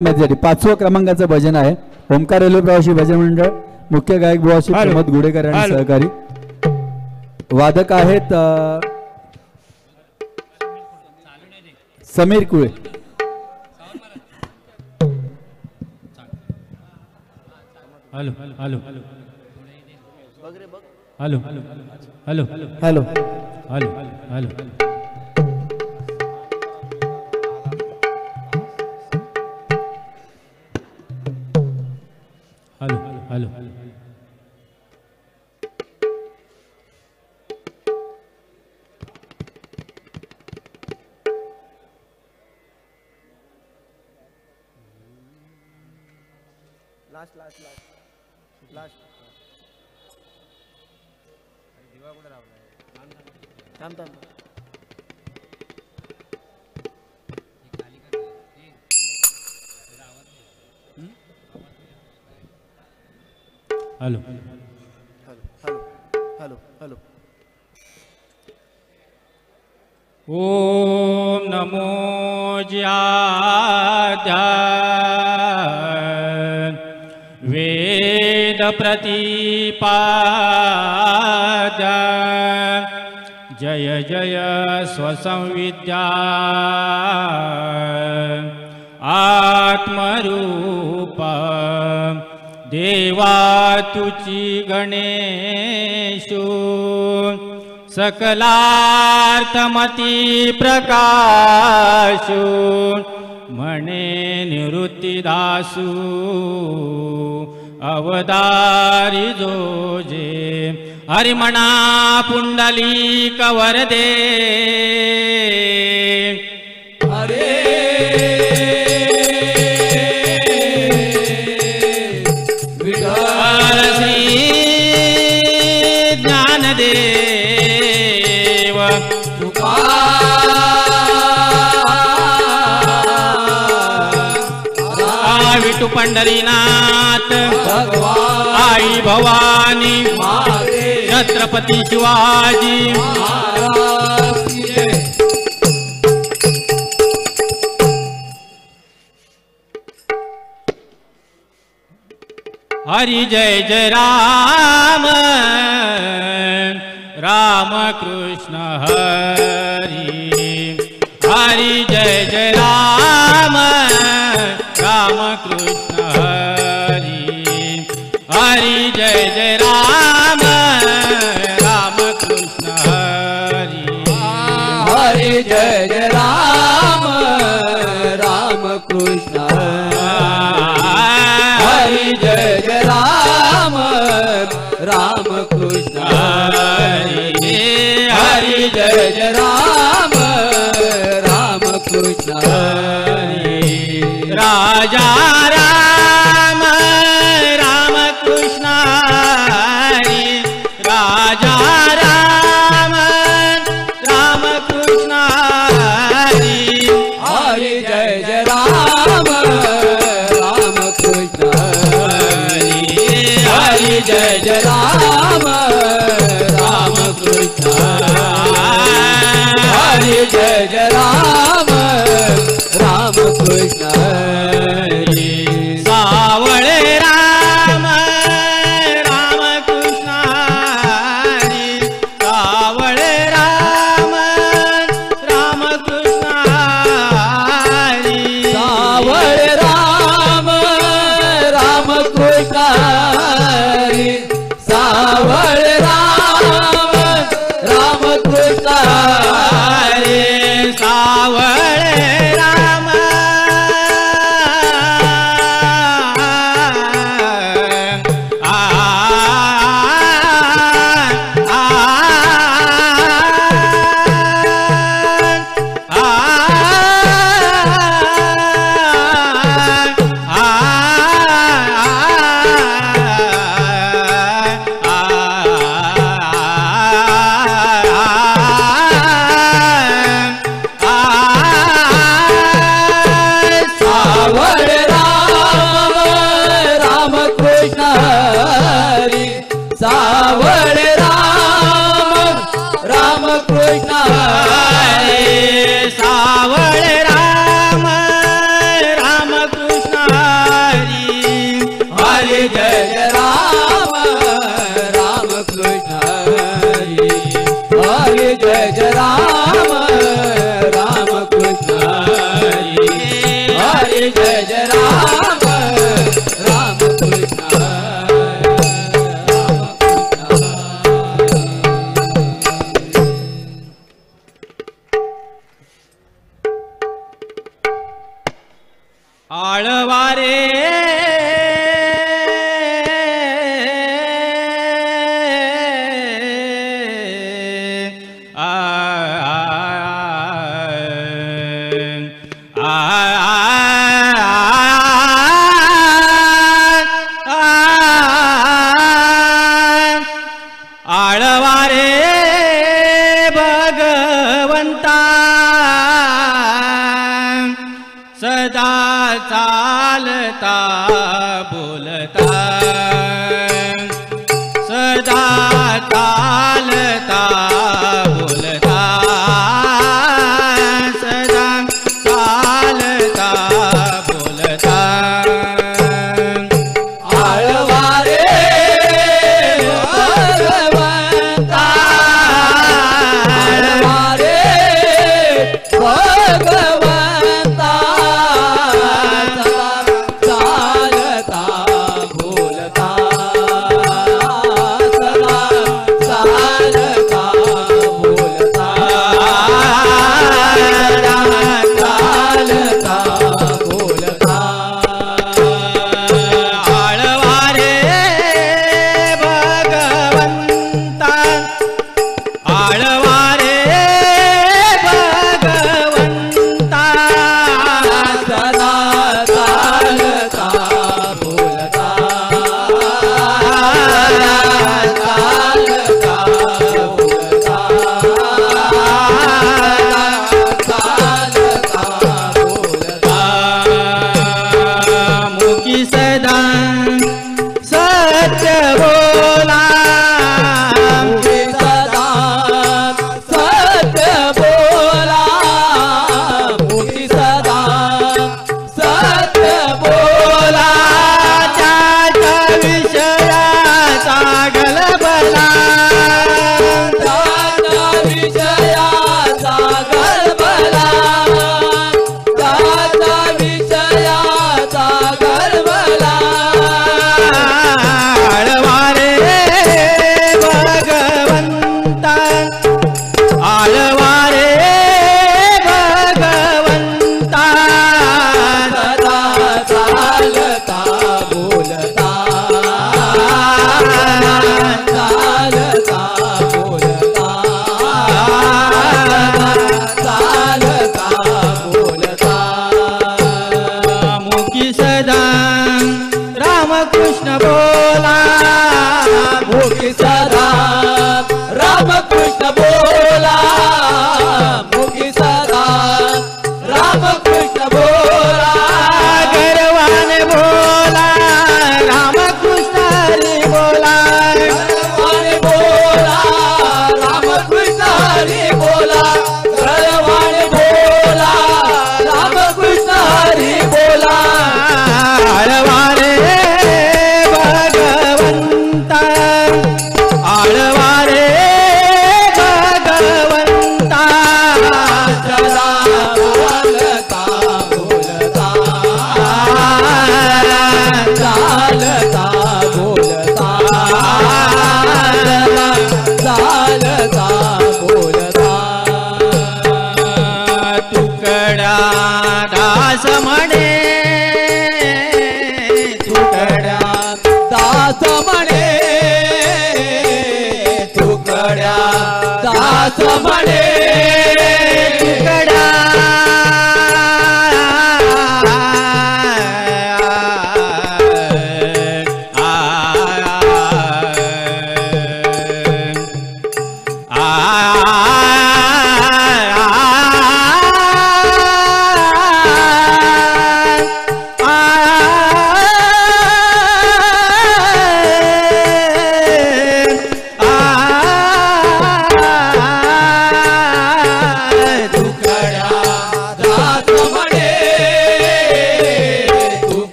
साठी 5व्या क्रमांकाचं भजन आहे. ओमकार रेल्वे प्रवासी भजन मंडळ. मुख्य गायक बुवाशी प्रमोद गुडेकर आणि सहकारी. वादक आहेत Sameer Kule. Hello hello hello hello hello hello hello hello hello last last last last दिवा कुठे लावलाय? थांब थांब हॅलो हॅलो हॅलो हॅलो. ओम नमो ज्याद्या वेद प्रतिपाद्या जय जय स्वसंविद्या आत्मरूप देवा तुची गणेशु सकलार्थमती प्रकाशु म्हणे निवृत्तीदासु अवतारी जोजे हरिमणा पुंडलिक वरदे हरे ज्ञानदेव विठू पंढरीनाथ आई भवानी छत्रपती शिवाजी हरि जय जय राम राम कृष्ण हरि हरि जय जय राम राम कृष्ण हरि हरि जय जय राम राम कृष्ण हरि हरि जय जय राम राम कृष्ण हरि जय जय राम राम कृष्ण हरि हरि जय जय राम राम कृष्ण हरि राजा राम राम कृष्ण हरि राजा राम राम कृष्ण हरि हरि जय जय राम राम कृष्ण हरि हरि जय जय राम राम कृष्ण हरि जय जय राम राम कृष्ण हरि सावळे राम राम कृष्ण हरि सावळे राम राम कृष्ण हरि सावळे राम राम कृष्ण हरि सावळे राम राम कृष्ण हरि सावळे राम जय राम राम कृष्ण हरी हरी जय जय राम राम कृष्ण हरी हरी जय जय राम राम कृष्ण आळवारे आळवारे भगवंता सदा चालता बोलता सदा चालता बोलता सदा चालता बोलता आळवारे भगवंता आळवारे भगवंता चालता बोलता सदा चालता बोलता चालता बोलता आळवारे भगवंता आळवारे भगवंता सदा चालता बोलता चालता बोलता चालता बोलता मुखी सदा सत्य बोला मुखी सदा सत्य बोला मुखी सदा सत्य बोला त्याच्या विषयाचा गलबला त्याच्या विषयाचा गलबला त्याच्या विषयाचा गलबला आळवारे भगवंता आळवारे भगवंता सदा चालता बोलता चालता बोलता चालता बोलता मुखी सदा रामकृष्ण बोला मुखी सदा रामकृष्ण बोला मुखी सदा रामकृष्ण बोला गर्वाने बोला रामकृष्ण हरी बोला गर्वाने बोला रामकृष्ण हरी बोला गर्वाने बोला रामकृष्ण हरी बोला आळवारे भगवंता आळवारे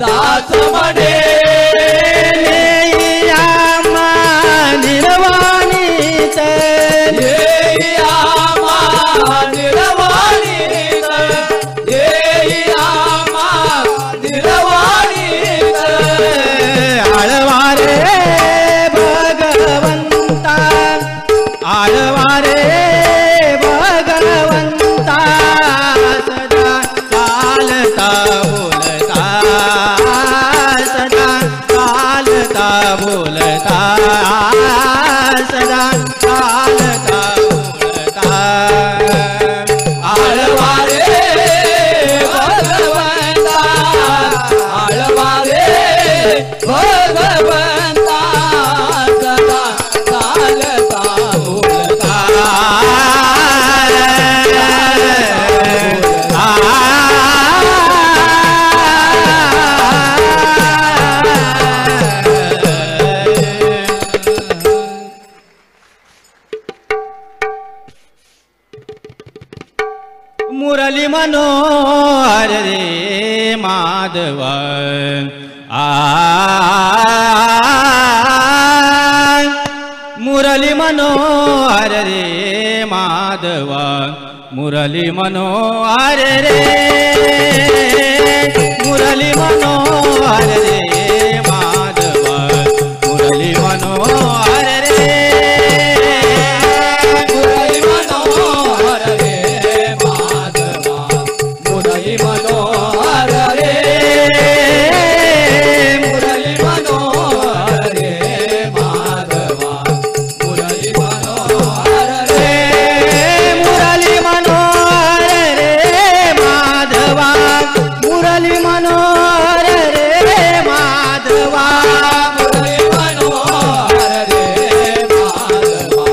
दास म्हणे आम्हा निर्वाणीत येई आम्हा निर्वाणीत येई आम्हा निर्वाणीत आळवा रे भगवंता आळवा रे भगवंता सदा चालता बोलता सदा चालता बोलता सदा चालता बोलता आळवा रे भगवंता आळवा रे भगवंता सदा चालता बोलता मुरली मनोहर रे माधव मुरली मनोहर रे माधव मुरली मनोहर रे मुरली मनोहर रे माधव मुरली मनोहर रे मुरली मनोहर रे माधवा मुरली मनोहर रे मुरली मनोहर रे माधवा मुरली मनोहर रे मुरली मनोहर रे माधवा मुरली मनोहर रे माधवा मुरली मनोहर रे माधवा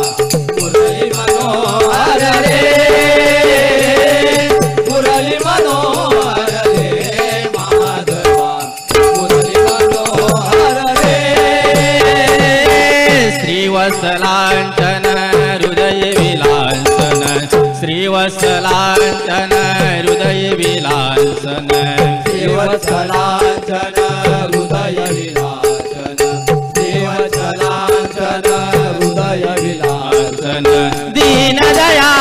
मुरली मनोहर रे मुरली मनोहर रे माधवा मुरली मनोहर रे श्रीवत्सलांचन हृदय विलासन श्रीवत्सलांचन हृदय विलासन देवचलांचन हृदय विलासन देवचलांचन हृदय विलासन दीन दया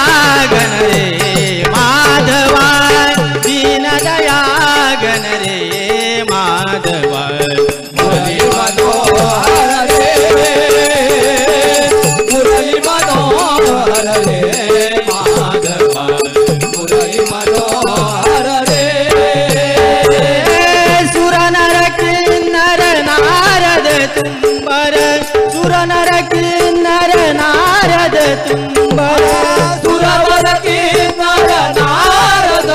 गण रे माधवा दीन दया गण रे माधवा मुरली मनोहर रे मुरली मनोहर रे माधवा मुरली मनोहर रे सुर नर किन्नर नारद तुम्बर सुर नर किन्नर नारद तुम्बर सुरवर किन्नर नारद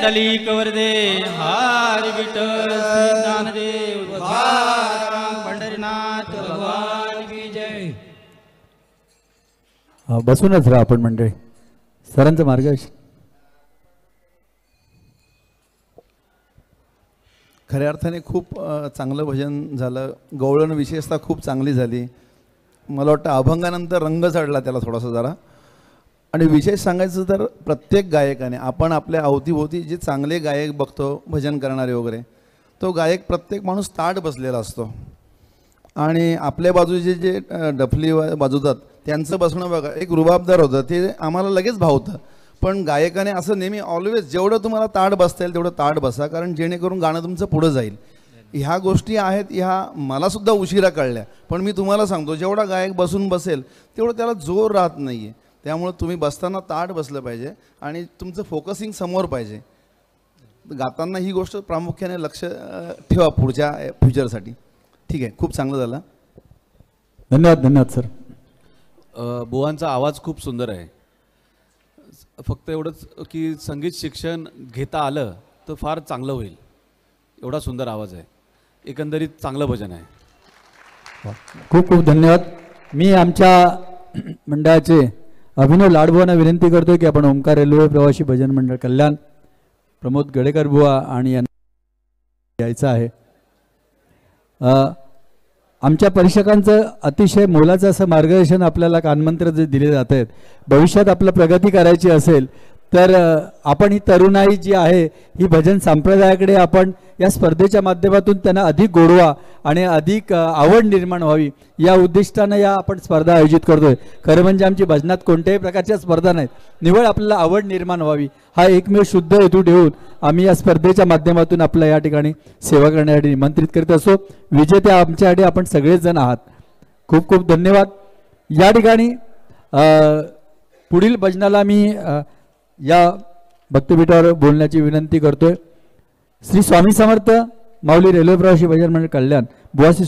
विठ्ठली कवरदे हरी विठ्ठल श्री ज्ञानदेव तुकाराम पंढरीनाथ भगवान की जय. बसूनच राहा आपण मंडळी. सरांचं मार्गदर्शन. खऱ्या अर्थाने खूप चांगलं भजन झालं. गवळण विशेषतः खूप चांगली झाली. मला वाटतं अभंगानंतर रंग चढला त्याला थोडासा जरा. आणि विशेष सांगायचं तर प्रत्येक गायकाने, आपण आपल्या अवतीभोवती जे चांगले गायक बघतो भजन करणारे वगैरे, तो गायक प्रत्येक माणूस ताठ बसलेला असतो. आणि आपल्या बाजूचे जे डफली वाजवतात त्यांचं बसणं बघा एक रुबाबदार होतं, ते आम्हाला लगेच भावतं. पण गायकाने असं नेहमी ऑलवेज जेवढं तुम्हाला ताठ बसता येईल तेवढं ताठ बसा, कारण जेणेकरून गाणं तुमचं पुढं जाईल. ह्या गोष्टी आहेत, ह्या मलासुद्धा उशिरा कळल्या. पण मी तुम्हाला सांगतो, जेवढा गायक बसून बसेल तेवढं त्याला जोर राहत नाही आहे. त्यामुळे तुम्ही बसताना ताठ बसलं पाहिजे आणि तुमचं फोकसिंग समोर पाहिजे. गाताना ही गोष्ट प्रामुख्याने लक्ष ठेवा पुढच्या फ्युचरसाठी. ठीक आहे, खूप चांगलं झालं. धन्यवाद. धन्यवाद सर. बुवांचा आवाज खूप सुंदर आहे. फक्त एवढंच की संगीत शिक्षण घेता आलं तर फार चांगलं होईल. एवढा सुंदर आवाज आहे. एकंदरीत चांगलं भजन आहे. खूप खूप धन्यवाद. मी आमच्या मंडळाचे अभिनव लाडबुवांना विनंती करतो की आपण ओंकार रेल्वे प्रवासी भजन मंडळ कल्याण प्रमोद गडेकर बुवा आणि यांना यायचं आहे. आमच्या परीक्षकांचं अतिशय मोलाचं असं मार्गदर्शन आपल्याला कानमंत्र जे दिले जात आहेत. भविष्यात आपलं प्रगती करायची असेल तर आपण ही तरुणाई जी आहे ही भजन संप्रदायाकडे आपण या स्पर्धेच्या माध्यमातून त्यांना अधिक गोडवा आणि अधिक आवड निर्माण व्हावी या उद्दिष्टानं या आपण स्पर्धा आयोजित करतोय. खरं म्हणजे आमची भजनात कोणत्याही प्रकारच्या स्पर्धा नाहीत, निवड आपल्याला आवड निर्माण व्हावी हा एकमेव शुद्ध हेतू ठेवून आम्ही या स्पर्धेच्या माध्यमातून आपल्या या ठिकाणी सेवा करण्यासाठी निमंत्रित करीत असो. विजेते आमच्यासाठी आपण सगळेच जण आहात. खूप खूप धन्यवाद. या ठिकाणी पुढील भजनाला मी या भक्तपीठावर बोलण्याची विनंती करतोय. श्री स्वामी समर्थ माऊली रेल्वे प्रवासी भजन मंडळ कल्याण बुवासी